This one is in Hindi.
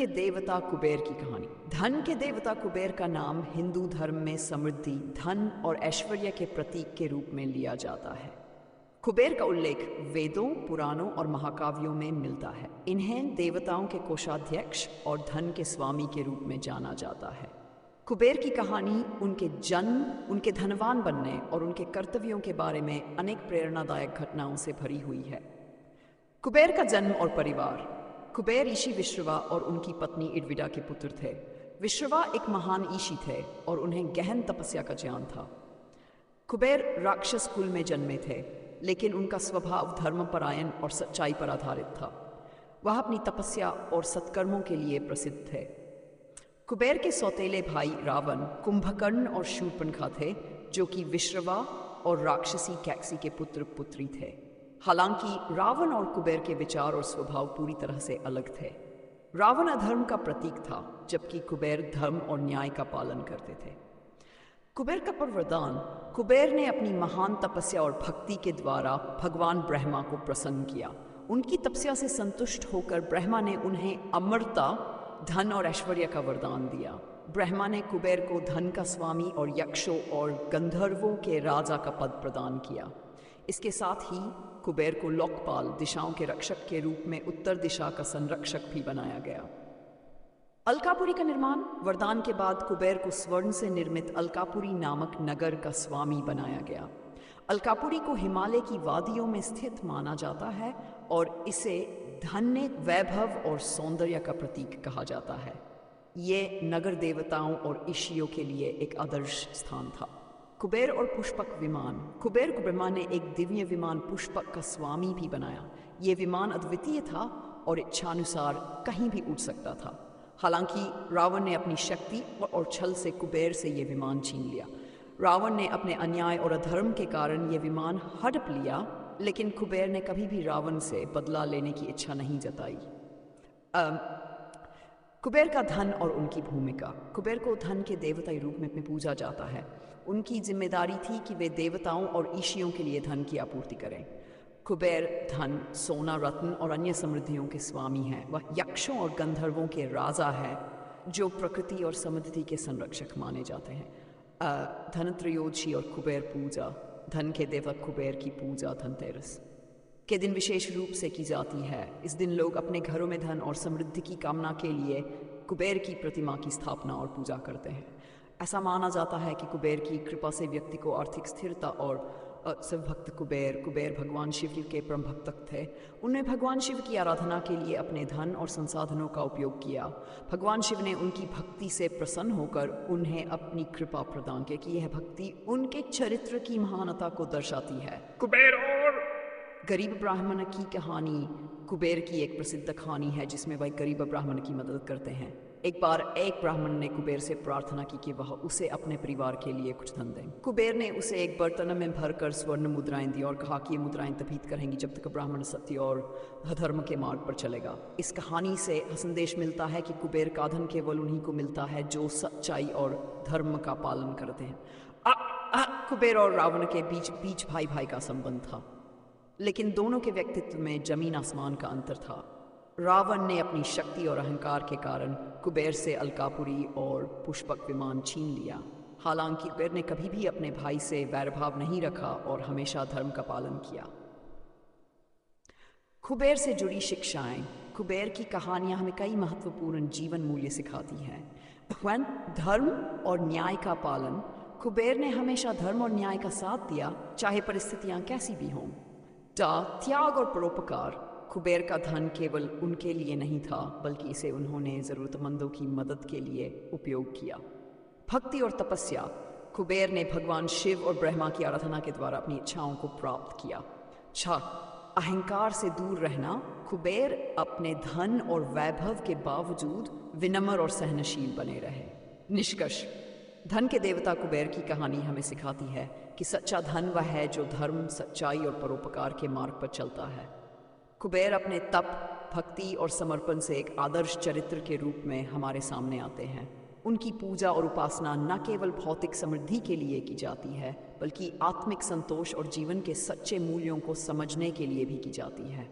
के देवता कुबेर की कहानी। धन के देवता कुबेर का नाम हिंदू धर्म में समृद्धि, धन और ऐश्वर्य के प्रतीक के रूप में लिया जाता है। कुबेर का उल्लेख वेदों, पुराणों और महाकाव्यों में मिलता है। इन्हें देवताओं के कोषाध्यक्ष और धन के स्वामी के रूप में जाना जाता है। कुबेर की कहानी उनके जन्म, उनके धनवान बनने और उनके कर्तव्यों के बारे में अनेक प्रेरणादायक घटनाओं से भरी हुई है। कुबेर का जन्म और परिवार। कुबेर ऋषि विश्रवा और उनकी पत्नी इडविडा के पुत्र थे। विश्रवा एक महान ऋषि थे और उन्हें गहन तपस्या का ज्ञान था। कुबेर राक्षस कुल में जन्मे थे, लेकिन उनका स्वभाव धर्मपरायण और सच्चाई पर आधारित था। वह अपनी तपस्या और सत्कर्मों के लिए प्रसिद्ध थे। कुबेर के सौतेले भाई रावण, कुंभकर्ण और शूर्पणखा थे, जो कि विश्रवा और राक्षसी कैकसी के पुत्र पुत्री थे। हालांकि रावण और कुबेर के विचार और स्वभाव पूरी तरह से अलग थे। रावण अधर्म का प्रतीक था, जबकि कुबेर धर्म और न्याय का पालन करते थे। कुबेर का वरदान। कुबेर ने अपनी महान तपस्या और भक्ति के द्वारा भगवान ब्रह्मा को प्रसन्न किया। उनकी तपस्या से संतुष्ट होकर ब्रह्मा ने उन्हें अमरता, धन और ऐश्वर्य का वरदान दिया। ब्रह्मा ने कुबेर को धन का स्वामी और यक्षों और गंधर्वों के राजा का पद प्रदान किया। इसके साथ ही कुबेर को लोकपाल, दिशाओं के रक्षक के रूप में उत्तर दिशा का संरक्षक भी बनाया गया। अलकापुरी का निर्माण। वरदान के बाद कुबेर को स्वर्ण से निर्मित अलकापुरी नामक नगर का स्वामी बनाया गया। अलकापुरी को हिमालय की वादियों में स्थित माना जाता है और इसे धन्य, वैभव और सौंदर्य का प्रतीक कहा जाता है। ये नगर देवताओं और ऋषियों के लिए एक आदर्श स्थान था। कुबेर और पुष्पक विमान। कुबेर को ब्रह्मा ने एक दिव्य विमान पुष्पक का स्वामी भी बनाया। ये विमान अद्वितीय था और इच्छानुसार कहीं भी उड़ सकता था। हालांकि रावण ने अपनी शक्ति और छल से कुबेर से ये विमान छीन लिया। रावण ने अपने अन्याय और अधर्म के कारण ये विमान हड़प लिया, लेकिन कुबेर ने कभी भी रावण से बदला लेने की इच्छा नहीं जताई। कुबेर का धन और उनकी भूमिका। कुबेर को धन के देवता रूप में पूजा जाता है। उनकी जिम्मेदारी थी कि वे देवताओं और ऋषियों के लिए धन की आपूर्ति करें। कुबेर धन, सोना, रत्न और अन्य समृद्धियों के स्वामी हैं। वह यक्षों और गंधर्वों के राजा है, जो प्रकृति और समृद्धि के संरक्षक माने जाते हैं। धनत्रयोदशी और कुबेर पूजा। धन के देवता कुबेर की पूजा धनतेरस के दिन विशेष रूप से की जाती है। इस दिन लोग अपने घरों में धन और समृद्धि की कामना के लिए कुबेर की प्रतिमा की स्थापना और पूजा करते हैं। ऐसा माना जाता है कि कुबेर की कृपा से व्यक्ति को आर्थिक स्थिरता और शिवभक्त कुबेर भगवान शिव के परम भक्त थे। उन्होंने भगवान शिव की आराधना के लिए अपने धन और संसाधनों का उपयोग किया। भगवान शिव ने उनकी भक्ति से प्रसन्न होकर उन्हें अपनी कृपा प्रदान की कि यह भक्ति उनके चरित्र की महानता को दर्शाती है। कुबेर और गरीब ब्राह्मण की कहानी। कुबेर की एक प्रसिद्ध कहानी है जिसमें वह गरीब ब्राह्मण की मदद करते हैं। एक बार एक ब्राह्मण ने कुबेर से प्रार्थना की कि वह उसे अपने परिवार के लिए कुछ धन दें। कुबेर ने उसे एक बर्तन में भरकर स्वर्ण मुद्राएं दी और कहा कि ये मुद्राएं तभी करेंगी जब तक ब्राह्मण सत्य और धर्म के मार्ग पर चलेगा। इस कहानी से संदेश मिलता है कि कुबेर का धन केवल उन्हीं को मिलता है जो सच्चाई और धर्म का पालन करते हैं। कुबेर और रावण के बीच भाई भाई का संबंध था, लेकिन दोनों के व्यक्तित्व में जमीन आसमान का अंतर था। रावण ने अपनी शक्ति और अहंकार के कारण कुबेर से अलकापुरी और पुष्पक विमान छीन लिया। हालांकि कुबेर ने कभी भी अपने भाई से वैरभाव नहीं रखा और हमेशा धर्म का पालन किया। कुबेर से जुड़ी शिक्षाएं। कुबेर की कहानियां हमें कई महत्वपूर्ण जीवन मूल्य सिखाती हैं। धर्म और न्याय का पालन। कुबेर ने हमेशा धर्म और न्याय का साथ दिया, चाहे परिस्थितियां कैसी भी हों। त्याग और परोपकार। कुबेर का धन केवल उनके लिए नहीं था, बल्कि इसे उन्होंने ज़रूरतमंदों की मदद के लिए उपयोग किया। भक्ति और तपस्या। कुबेर ने भगवान शिव और ब्रह्मा की आराधना के द्वारा अपनी इच्छाओं को प्राप्त किया। अहंकार से दूर रहना। कुबेर अपने धन और वैभव के बावजूद विनम्र और सहनशील बने रहे। निष्कर्ष। धन के देवता कुबेर की कहानी हमें सिखाती है कि सच्चा धन वह है जो धर्म, सच्चाई और परोपकार के मार्ग पर चलता है। कुबेर अपने तप, भक्ति और समर्पण से एक आदर्श चरित्र के रूप में हमारे सामने आते हैं। उनकी पूजा और उपासना न केवल भौतिक समृद्धि के लिए की जाती है, बल्कि आत्मिक संतोष और जीवन के सच्चे मूल्यों को समझने के लिए भी की जाती है।